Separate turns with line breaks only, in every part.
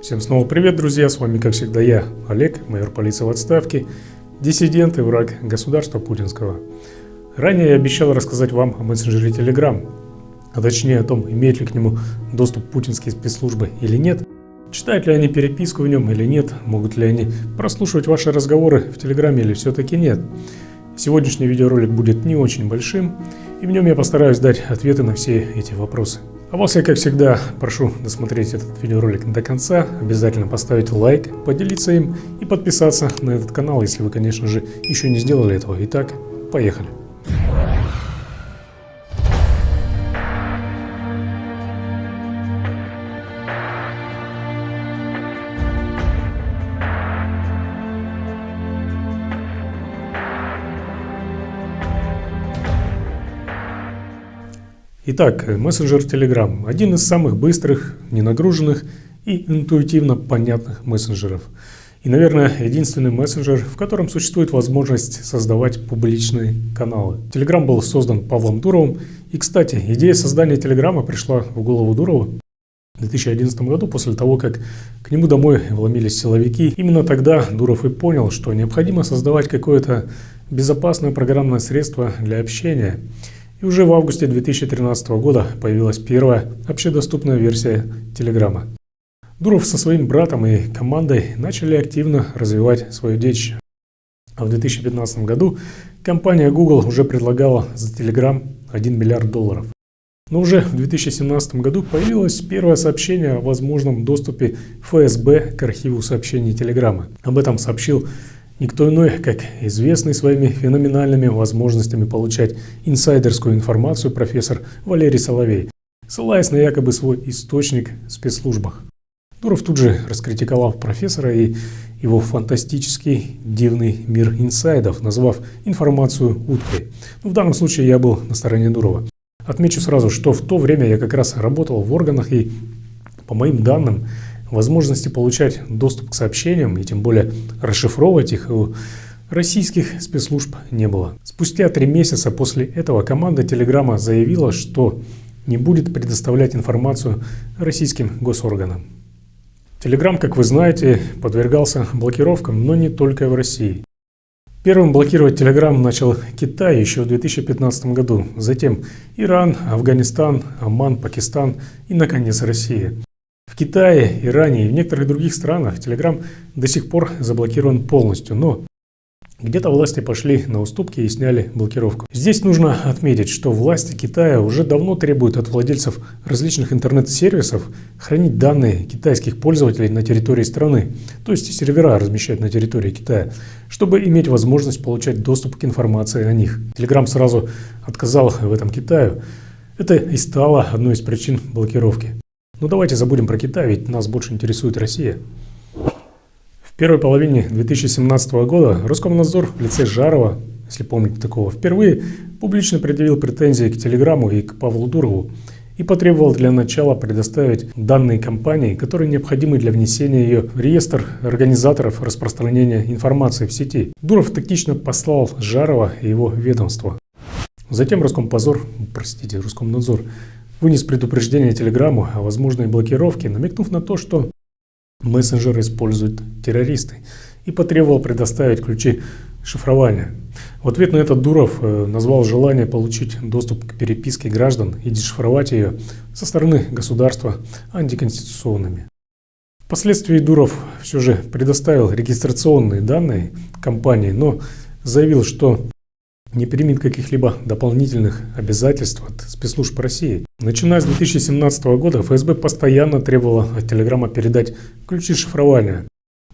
Всем снова привет, друзья! С вами, как всегда, я, Олег, майор полиции в отставке, диссидент и враг государства путинского. Ранее я обещал рассказать вам о мессенджере Telegram, а точнее о том, имеют ли к нему доступ путинские спецслужбы или нет, читают ли они переписку в нем или нет, могут ли они прослушивать ваши разговоры в Телеграме или все-таки нет. Сегодняшний видеоролик будет не очень большим, и в нем я постараюсь дать ответы на все эти вопросы. А вас я, как всегда, прошу досмотреть этот видеоролик до конца, обязательно поставить лайк, поделиться им и подписаться на этот канал, если вы, конечно же, еще не сделали этого. Итак, поехали! Итак, мессенджер Telegram – один из самых быстрых, ненагруженных и интуитивно понятных мессенджеров. И, наверное, единственный мессенджер, в котором существует возможность создавать публичные каналы. Telegram был создан Павлом Дуровым. И, кстати, идея создания Telegram пришла в голову Дурову в 2011 году, после того, как к нему домой вломились силовики. Именно тогда Дуров и понял, что необходимо создавать какое-то безопасное программное средство для общения. И уже в августе 2013 года появилась первая общедоступная версия Телеграма. Дуров со своим братом и командой начали активно развивать свое детище. А в 2015 году компания Google уже предлагала за Telegram $1 миллиард. Но уже в 2017 году появилось первое сообщение о возможном доступе ФСБ к архиву сообщений Телеграма. Об этом сообщил никто иной, как известный своими феноменальными возможностями получать инсайдерскую информацию профессор Валерий Соловей, ссылаясь на якобы свой источник в спецслужбах. Дуров тут же раскритиковал профессора и его фантастический дивный мир инсайдов, назвав информацию уткой. В данном случае я был на стороне Дурова. Отмечу сразу, что в то время я как раз работал в органах, и по моим данным, возможности получать доступ к сообщениям и тем более расшифровывать их у российских спецслужб не было. Спустя 3 месяца после этого команда Телеграма заявила, что не будет предоставлять информацию российским госорганам. Телеграм, как вы знаете, подвергался блокировкам, но не только в России. Первым блокировать Телеграм начал Китай еще в 2015 году, затем Иран, Афганистан, Оман, Пакистан и, наконец, Россия. В Китае, Иране и в некоторых других странах Telegram до сих пор заблокирован полностью, но где-то власти пошли на уступки и сняли блокировку. Здесь нужно отметить, что власти Китая уже давно требуют от владельцев различных интернет-сервисов хранить данные китайских пользователей на территории страны, то есть сервера размещать на территории Китая, чтобы иметь возможность получать доступ к информации о них. Telegram сразу отказал в этом Китаю. Это и стало одной из причин блокировки. Но давайте забудем про Китай, ведь нас больше интересует Россия. В первой половине 2017 года Роскомнадзор в лице Жарова, если помните такого, впервые публично предъявил претензии к Телеграму и к Павлу Дурову и потребовал для начала предоставить данные компании, которые необходимы для внесения ее в реестр организаторов распространения информации в сети. Дуров тактично послал Жарова и его ведомство. Затем Роскомнадзор вынес предупреждение Телеграму о возможной блокировке, намекнув на то, что мессенджер используют террористы, и потребовал предоставить ключи шифрования. В ответ на это Дуров назвал желание получить доступ к переписке граждан и дешифровать ее со стороны государства антиконституционными. Впоследствии Дуров все же предоставил регистрационные данные компании, но заявил, что не примет каких-либо дополнительных обязательств от спецслужб России. Начиная с 2017 года ФСБ постоянно требовала от Телеграма передать ключи шифрования.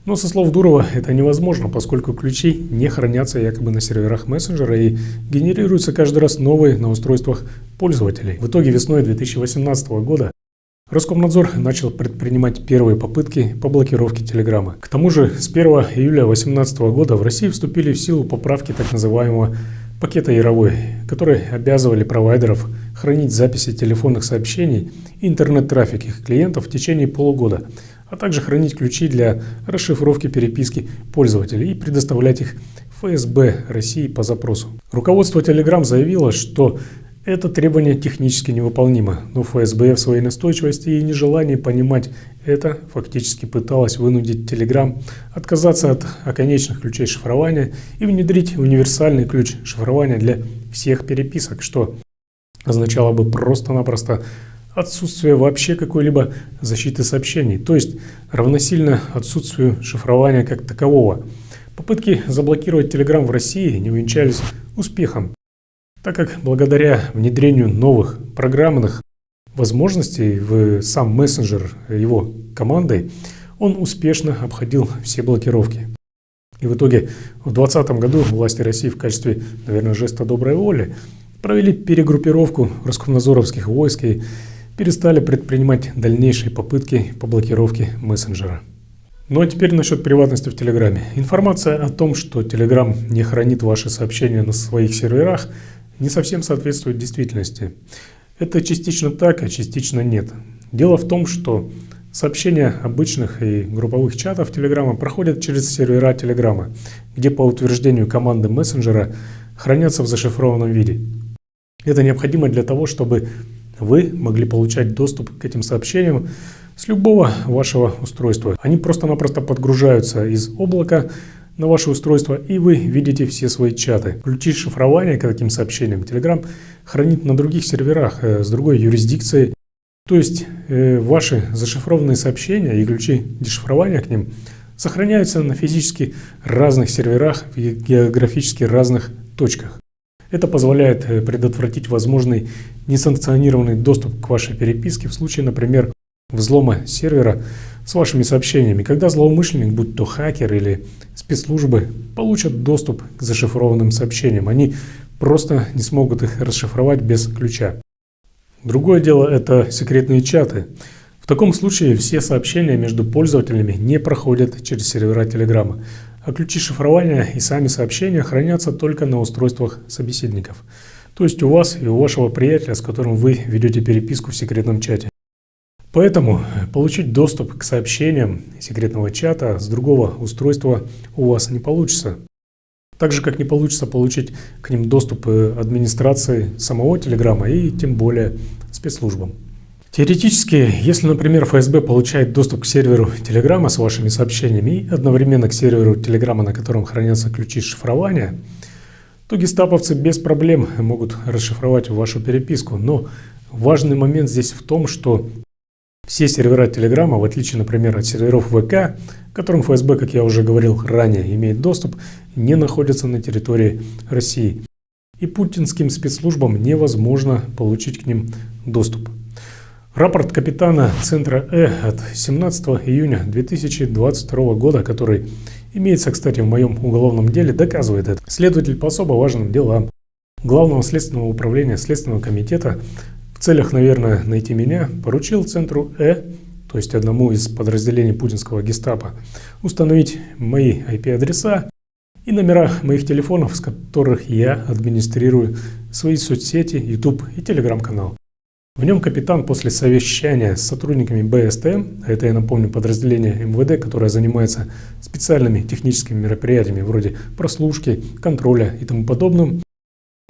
Но со слов Дурова это невозможно, поскольку ключи не хранятся якобы на серверах мессенджера и генерируются каждый раз новые на устройствах пользователей. В итоге весной 2018 года Роскомнадзор начал предпринимать первые попытки по блокировке Телеграма. К тому же с 1 июля 2018 года в России вступили в силу поправки так называемого пакета Яровой, которые обязывали провайдеров хранить записи телефонных сообщений и интернет-трафик их клиентов в течение полугода, а также хранить ключи для расшифровки переписки пользователей и предоставлять их ФСБ России по запросу. Руководство Telegram заявило, что Это требование технически невыполнимо, но ФСБ в своей настойчивости и нежелании понимать это фактически пыталась вынудить Telegram отказаться от оконечных ключей шифрования и внедрить универсальный ключ шифрования для всех переписок, что означало бы просто-напросто отсутствие вообще какой-либо защиты сообщений, то есть равносильно отсутствию шифрования как такового. Попытки заблокировать Telegram в России не увенчались успехом, так как благодаря внедрению новых программных возможностей в сам мессенджер его командой, он успешно обходил все блокировки. И в итоге в 2020 году власти России в качестве, наверное, жеста доброй воли провели перегруппировку роскомнадзоровских войск и перестали предпринимать дальнейшие попытки по блокировке мессенджера. Ну а теперь насчет приватности в Телеграме. Информация о том, что Telegram не хранит ваши сообщения на своих серверах, не совсем соответствует действительности. Это частично так, а частично нет. Дело в том, что сообщения обычных и групповых чатов Телеграма проходят через сервера Телеграма, где по утверждению команды мессенджера хранятся в зашифрованном виде. Это необходимо для того, чтобы вы могли получать доступ к этим сообщениям с любого вашего устройства. Они просто-напросто подгружаются из облака на ваше устройство, и вы видите все свои чаты. Ключи шифрования к таким сообщениям Telegram хранит на других серверах с другой юрисдикцией. То есть ваши зашифрованные сообщения и ключи дешифрования к ним сохраняются на физически разных серверах в географически разных точках. Это позволяет предотвратить возможный несанкционированный доступ к вашей переписке в случае, например, взлома сервера с вашими сообщениями, когда злоумышленник, будь то хакер или спецслужбы, получат доступ к зашифрованным сообщениям. Они просто не смогут их расшифровать без ключа. Другое дело – это секретные чаты. В таком случае все сообщения между пользователями не проходят через сервера Телеграма, а ключи шифрования и сами сообщения хранятся только на устройствах собеседников. То есть у вас и у вашего приятеля, с которым вы ведете переписку в секретном чате. Поэтому получить доступ к сообщениям секретного чата с другого устройства у вас не получится. Так же, как не получится получить к ним доступ администрации самого Телеграма и тем более спецслужбам. Теоретически, если, например, ФСБ получает доступ к серверу Телеграма с вашими сообщениями и одновременно к серверу Телеграма, на котором хранятся ключи шифрования, то гестаповцы без проблем могут расшифровать вашу переписку. Но важный момент здесь в том, что все сервера Телеграма, в отличие, например, от серверов ВК, к которым ФСБ, как я уже говорил ранее, имеет доступ, не находятся на территории России. И путинским спецслужбам невозможно получить к ним доступ. Рапорт капитана Центра от 17 июня 2022 года, который имеется, кстати, в моем уголовном деле, доказывает это. Следователь по особо важным делам Главного следственного управления Следственного комитета в целях, наверное, найти меня, поручил Центру то есть одному из подразделений путинского гестапо, установить мои IP-адреса и номера моих телефонов, с которых я администрирую свои соцсети, YouTube и Telegram-канал. В нем капитан после совещания с сотрудниками БСТМ, а это, я напомню, подразделение МВД, которое занимается специальными техническими мероприятиями вроде прослушки, контроля и тому подобным.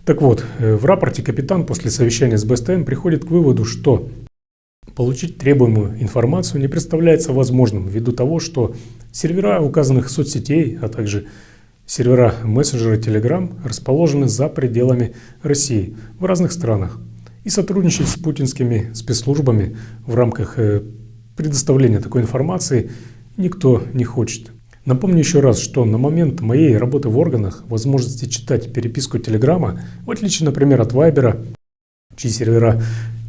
Так вот, в рапорте капитан после совещания с БСТМ приходит к выводу, что получить требуемую информацию не представляется возможным ввиду того, что сервера указанных соцсетей, а также сервера мессенджера Telegram расположены за пределами России в разных странах. И сотрудничать с путинскими спецслужбами в рамках предоставления такой информации никто не хочет. Напомню еще раз, что на момент моей работы в органах возможности читать переписку Телеграма, в отличие, например, от Вайбера, чьи сервера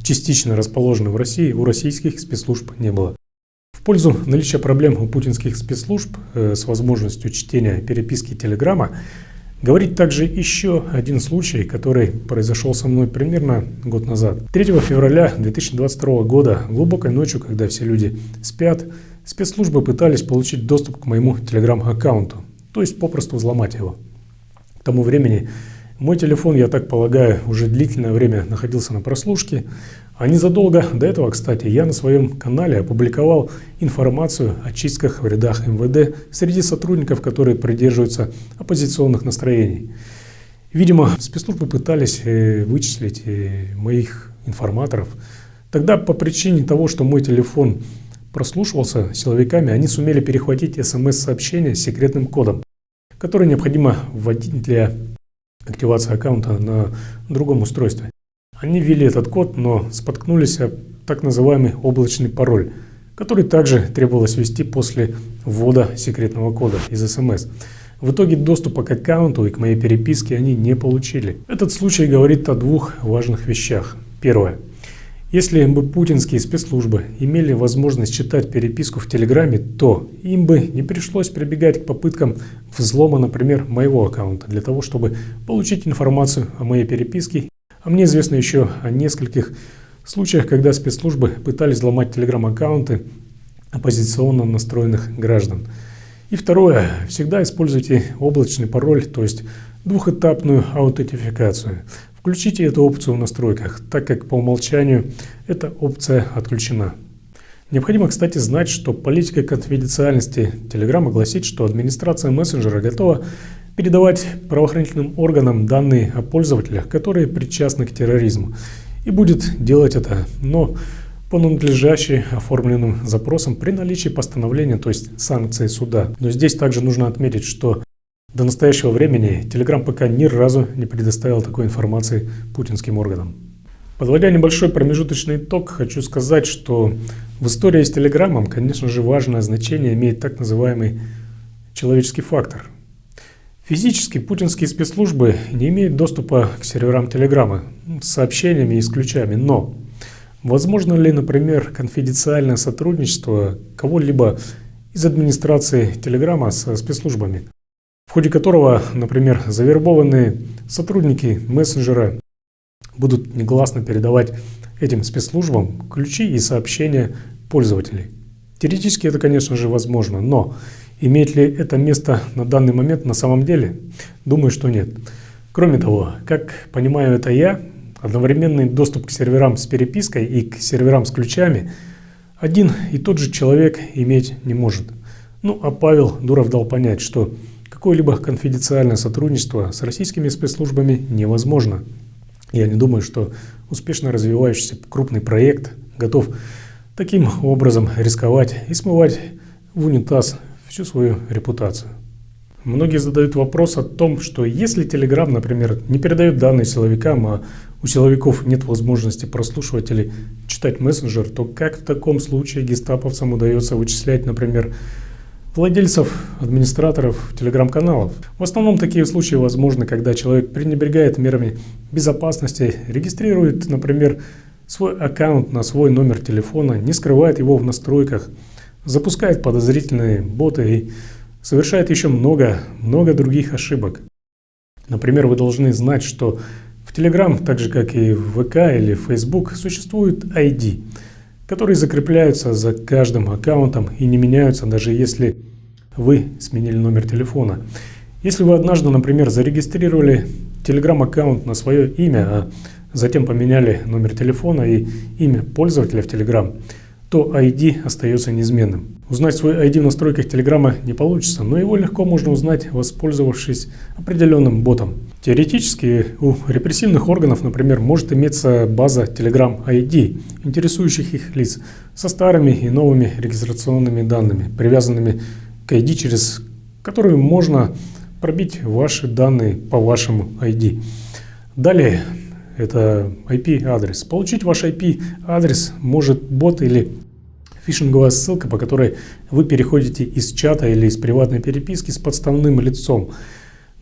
частично расположены в России, у российских спецслужб не было. В пользу наличия проблем у путинских спецслужб с возможностью чтения переписки Телеграма говорит также еще один случай, который произошел со мной примерно год назад. 3 февраля 2022 года, глубокой ночью, когда все люди спят, спецслужбы пытались получить доступ к моему Telegram-аккаунту, то есть попросту взломать его. К тому времени мой телефон, я так полагаю, уже длительное время находился на прослушке, а незадолго до этого, кстати, я на своем канале опубликовал информацию о чистках в рядах МВД среди сотрудников, которые придерживаются оппозиционных настроений. Видимо, спецслужбы пытались вычислить моих информаторов. Тогда по причине того, что мой телефон прослушивался силовиками, они сумели перехватить СМС-сообщение с секретным кодом, который необходимо вводить для активации аккаунта на другом устройстве. Они ввели этот код, но споткнулись о так называемый облачный пароль, который также требовалось ввести после ввода секретного кода из СМС. В итоге доступа к аккаунту и к моей переписке они не получили. Этот случай говорит о двух важных вещах. Первое. Если бы путинские спецслужбы имели возможность читать переписку в Телеграме, то им бы не пришлось прибегать к попыткам взлома, например, моего аккаунта, для того, чтобы получить информацию о моей переписке. А мне известно еще о нескольких случаях, когда спецслужбы пытались взломать Телеграм-аккаунты оппозиционно настроенных граждан. И второе. Всегда используйте облачный пароль, то есть двухэтапную аутентификацию. Включите эту опцию в настройках, так как по умолчанию эта опция отключена. Необходимо, кстати, знать, что политика конфиденциальности Telegram гласит, что администрация мессенджера готова передавать правоохранительным органам данные о пользователях, которые причастны к терроризму, и будет делать это, но по надлежащим оформленным запросам при наличии постановления, то есть санкции суда. Но здесь также нужно отметить, что до настоящего времени Telegram пока ни разу не предоставил такой информации путинским органам. Подводя небольшой промежуточный итог, хочу сказать, что в истории с Телеграмом, конечно же, важное значение имеет так называемый человеческий фактор. Физически путинские спецслужбы не имеют доступа к серверам Телеграма с сообщениями и с ключами, но возможно ли, например, конфиденциальное сотрудничество кого-либо из администрации Телеграма со спецслужбами, в ходе которого, например, завербованные сотрудники мессенджера будут негласно передавать этим спецслужбам ключи и сообщения пользователей? Теоретически это, конечно же, возможно, но имеет ли это место на данный момент на самом деле? Думаю, что нет. Кроме того, как понимаю это я, одновременный доступ к серверам с перепиской и к серверам с ключами один и тот же человек иметь не может. Ну а Павел Дуров дал понять, что какое-либо конфиденциальное сотрудничество с российскими спецслужбами невозможно. Я не думаю, что успешно развивающийся крупный проект готов таким образом рисковать и смывать в унитаз всю свою репутацию. Многие задают вопрос о том, что если Telegram, например, не передает данные силовикам, а у силовиков нет возможности прослушивать или читать мессенджер, то как в таком случае гестаповцам удается вычислять, например, владельцев, администраторов телеграм-каналов? В основном такие случаи возможны, когда человек пренебрегает мерами безопасности, регистрирует, например, свой аккаунт на свой номер телефона, не скрывает его в настройках, запускает подозрительные боты и совершает еще много других ошибок. Например, вы должны знать, что в Telegram, так же как и в ВК или в Facebook, существуют ID, которые закрепляются за каждым аккаунтом и не меняются, даже если вы сменили номер телефона. Если вы однажды, например, зарегистрировали Telegram-аккаунт на свое имя, а затем поменяли номер телефона и имя пользователя в Telegram, то ID остается неизменным. Узнать свой ID в настройках Telegram не получится, но его легко можно узнать, воспользовавшись определенным ботом. Теоретически у репрессивных органов, например, может иметься база Telegram ID, интересующих их лиц, со старыми и новыми регистрационными данными, привязанными к ID, через которую можно пробить ваши данные по вашему ID. Далее это IP-адрес. Получить ваш IP-адрес может бот или фишинговая ссылка, по которой вы переходите из чата или из приватной переписки с подставным лицом.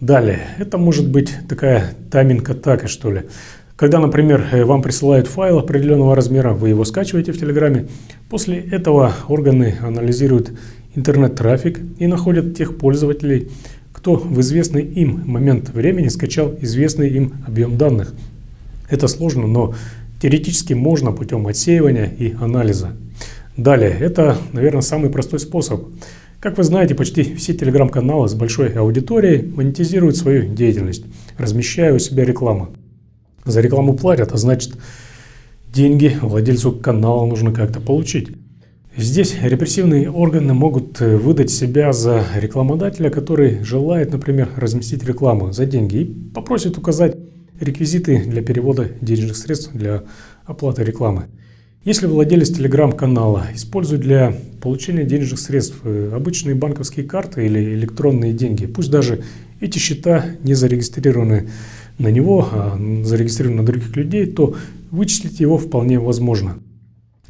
Далее, это может быть такая тайминг-атака, что ли. Когда, например, вам присылают файл определенного размера, вы его скачиваете в Телеграме. После этого органы анализируют интернет-трафик и находят тех пользователей, кто в известный им момент времени скачал известный им объем данных. Это сложно, но теоретически можно путем отсеивания и анализа. Далее, это, наверное, самый простой способ. Как вы знаете, почти все телеграм-каналы с большой аудиторией монетизируют свою деятельность, размещая у себя рекламу. За рекламу платят, а значит, деньги владельцу канала нужно как-то получить. Здесь репрессивные органы могут выдать себя за рекламодателя, который желает, например, разместить рекламу за деньги и попросит указать реквизиты для перевода денежных средств для оплаты рекламы. Если владелец телеграм-канала использует для получения денежных средств обычные банковские карты или электронные деньги, пусть даже эти счета не зарегистрированы на него, а зарегистрированы на других людей, то вычислить его вполне возможно.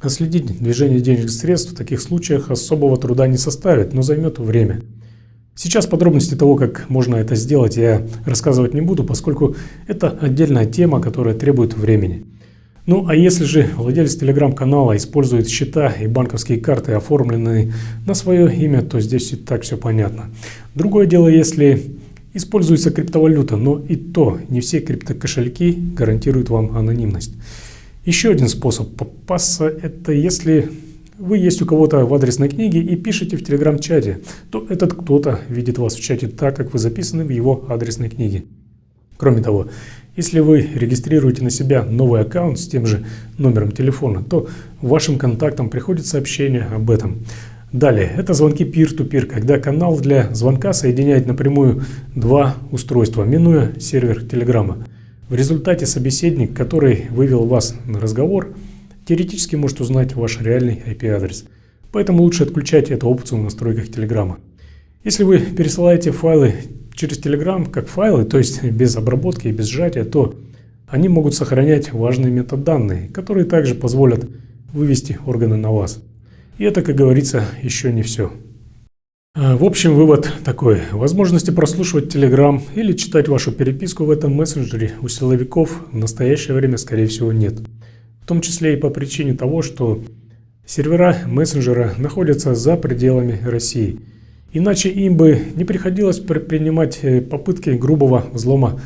Отследить движение денежных средств в таких случаях особого труда не составит, но займет время. Сейчас подробности того, как можно это сделать, я рассказывать не буду, поскольку это отдельная тема, которая требует времени. Ну а если же владелец телеграм-канала использует счета и банковские карты, оформленные на свое имя, то здесь и так все понятно. Другое дело, если используется криптовалюта, но и то не все криптокошельки гарантируют вам анонимность. Еще один способ попасться – это если вы есть у кого-то в адресной книге и пишете в телеграм-чате, то этот кто-то видит вас в чате так, как вы записаны в его адресной книге. Кроме того, если вы регистрируете на себя новый аккаунт с тем же номером телефона, то вашим контактам приходит сообщение об этом. Далее, это звонки peer-to-peer, когда канал для звонка соединяет напрямую два устройства, минуя сервер Телеграма. В результате собеседник, который вывел вас на разговор, теоретически может узнать ваш реальный IP-адрес. Поэтому лучше отключать эту опцию в настройках Телеграма. Если вы пересылаете файлы через Telegram как файлы, то есть без обработки и без сжатия, то они могут сохранять важные метаданные, которые также позволят вывести органы на вас. И это, как говорится, еще не все. В общем, вывод такой. Возможности прослушивать Telegram или читать вашу переписку в этом мессенджере у силовиков в настоящее время, скорее всего, нет. В том числе и по причине того, что сервера мессенджера находятся за пределами России. Иначе им бы не приходилось предпринимать попытки грубого взлома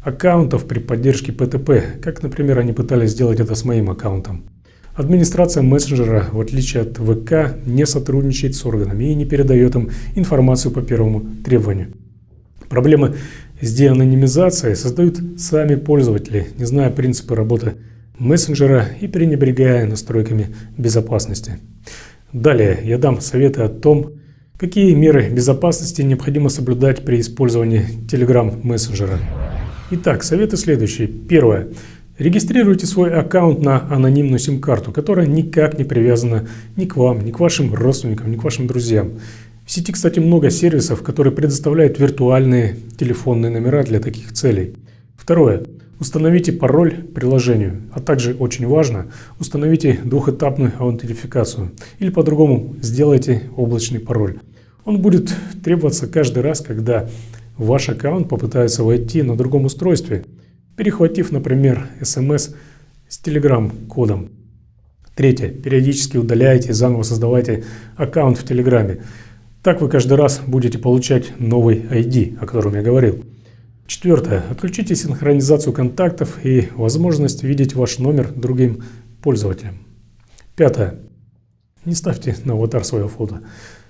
аккаунтов при поддержке ПТП, как, например, они пытались сделать это с моим аккаунтом. Администрация мессенджера, в отличие от ВК, не сотрудничает с органами и не передает им информацию по первому требованию. Проблемы с деанонимизацией создают сами пользователи, не зная принципы работы мессенджера и пренебрегая настройками безопасности. Далее я дам советы о том, какие меры безопасности необходимо соблюдать при использовании Telegram мессенджера. Итак, советы следующие. Первое. Регистрируйте свой аккаунт на анонимную сим-карту, которая никак не привязана ни к вам, ни к вашим родственникам, ни к вашим друзьям. В сети, кстати, много сервисов, которые предоставляют виртуальные телефонные номера для таких целей. Второе. Установите пароль приложению, а также, очень важно, установите двухэтапную аутентификацию или по-другому сделайте облачный пароль. Он будет требоваться каждый раз, когда в ваш аккаунт попытаются войти на другом устройстве, перехватив, например, SMS с Telegram-кодом. Третье. Периодически удаляйте и заново создавайте аккаунт в Телеграме. Так вы каждый раз будете получать новый ID, о котором я говорил. Четвертое. Отключите синхронизацию контактов и возможность видеть ваш номер другим пользователям. Пятое. Не ставьте на аватар свое фото.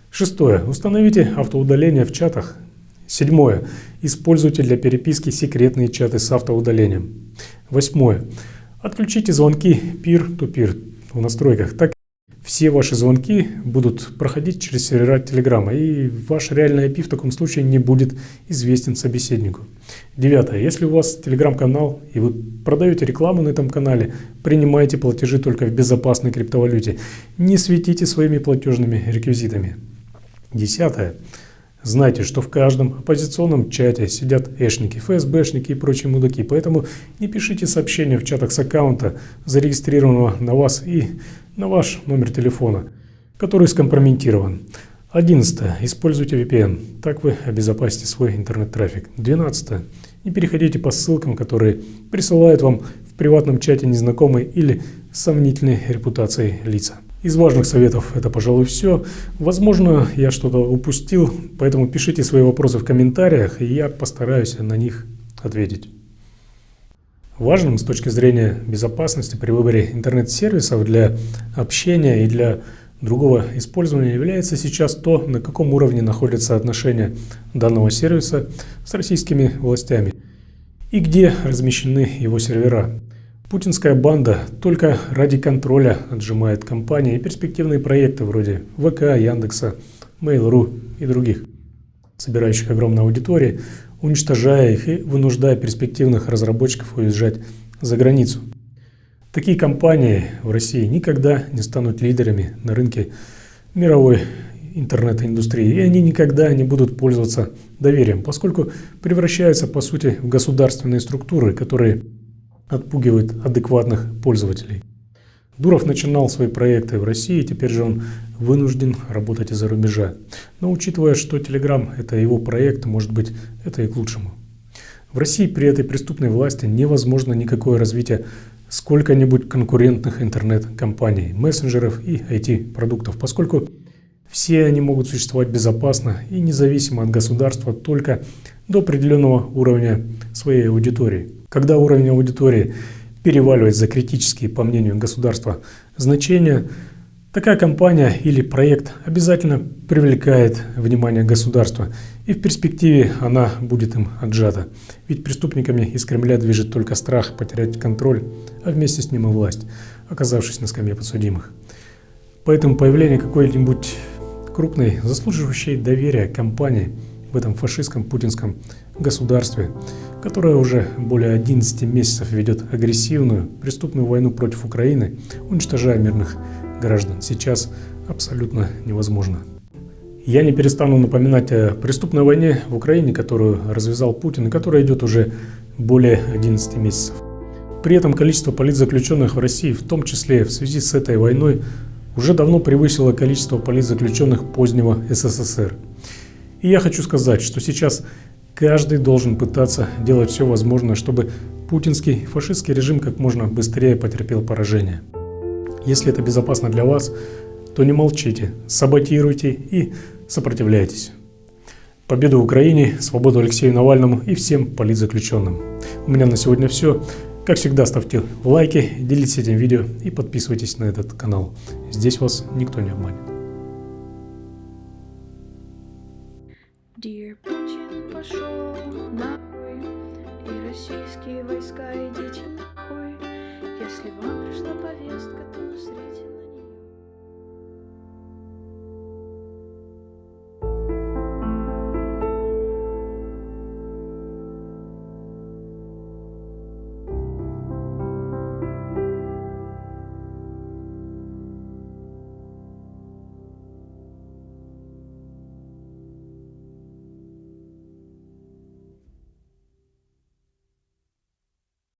Шестое. Установите автоудаление в чатах. Седьмое. Используйте для переписки секретные чаты с автоудалением. Восьмое. Отключите звонки peer-to-peer в настройках. Так все ваши звонки будут проходить через сервера Телеграма, и ваш реальный IP в таком случае не будет известен собеседнику. Девятое. Если у вас телеграм-канал и вы продаете рекламу на этом канале, принимайте платежи только в безопасной криптовалюте. Не светите своими платежными реквизитами. Десятое. Знайте, что в каждом оппозиционном чате сидят эшники, ФСБшники и прочие мудаки, поэтому не пишите сообщения в чатах с аккаунта, зарегистрированного на вас и на ваш номер телефона, который скомпрометирован. 11. Используйте VPN, так вы обезопасите свой интернет-трафик. 12. Не переходите по ссылкам, которые присылают вам в приватном чате незнакомые или сомнительной репутацией лица. Из важных советов это, пожалуй, все. Возможно, я что-то упустил, поэтому пишите свои вопросы в комментариях, и я постараюсь на них ответить. Важным с точки зрения безопасности при выборе интернет-сервисов для общения и для другого использования является сейчас то, на каком уровне находятся отношения данного сервиса с российскими властями и где размещены его сервера. Путинская банда только ради контроля отжимает компании и перспективные проекты вроде ВК, Яндекса, Mail.ru и других, собирающих огромные аудитории, уничтожая их и вынуждая перспективных разработчиков уезжать за границу. Такие компании в России никогда не станут лидерами на рынке мировой интернет-индустрии, и они никогда не будут пользоваться доверием, поскольку превращаются по сути в государственные структуры, которые отпугивают адекватных пользователей. Дуров начинал свои проекты в России, теперь же он вынужден работать из-за рубежа. Но учитывая, что Telegram – это его проект, может быть, это и к лучшему. В России при этой преступной власти невозможно никакое развитие сколько-нибудь конкурентных интернет-компаний, мессенджеров и IT-продуктов, поскольку все они могут существовать безопасно и независимо от государства только до определенного уровня своей аудитории. Когда уровень аудитории переваливает за критические, по мнению государства, значения, такая компания или проект обязательно привлекает внимание государства, и в перспективе она будет им отжата. Ведь преступниками из Кремля движет только страх потерять контроль, а вместе с ним и власть, оказавшись на скамье подсудимых. Поэтому появление какой-нибудь крупной, заслуживающей доверия компании в этом фашистском путинском государстве, которое уже более 11 месяцев ведет агрессивную преступную войну против Украины, уничтожая мирных граждан, сейчас абсолютно невозможно. Я не перестану напоминать о преступной войне в Украине, которую развязал Путин и которая идет уже более 11 месяцев. При этом количество политзаключенных в России, в том числе в связи с этой войной, уже давно превысило количество политзаключенных позднего СССР. И я хочу сказать, что сейчас каждый должен пытаться делать все возможное, чтобы путинский фашистский режим как можно быстрее потерпел поражение. Если это безопасно для вас, то не молчите, саботируйте и сопротивляйтесь. Победу Украине, свободу Алексею Навальному и всем политзаключенным. У меня на сегодня все. Как всегда, ставьте лайки, делитесь этим видео и подписывайтесь на этот канал. Здесь вас никто не обманет.
Dear Putin, пошел нахуй, и российские войска идите нахуй. Если вам пришла повестка, то встретим.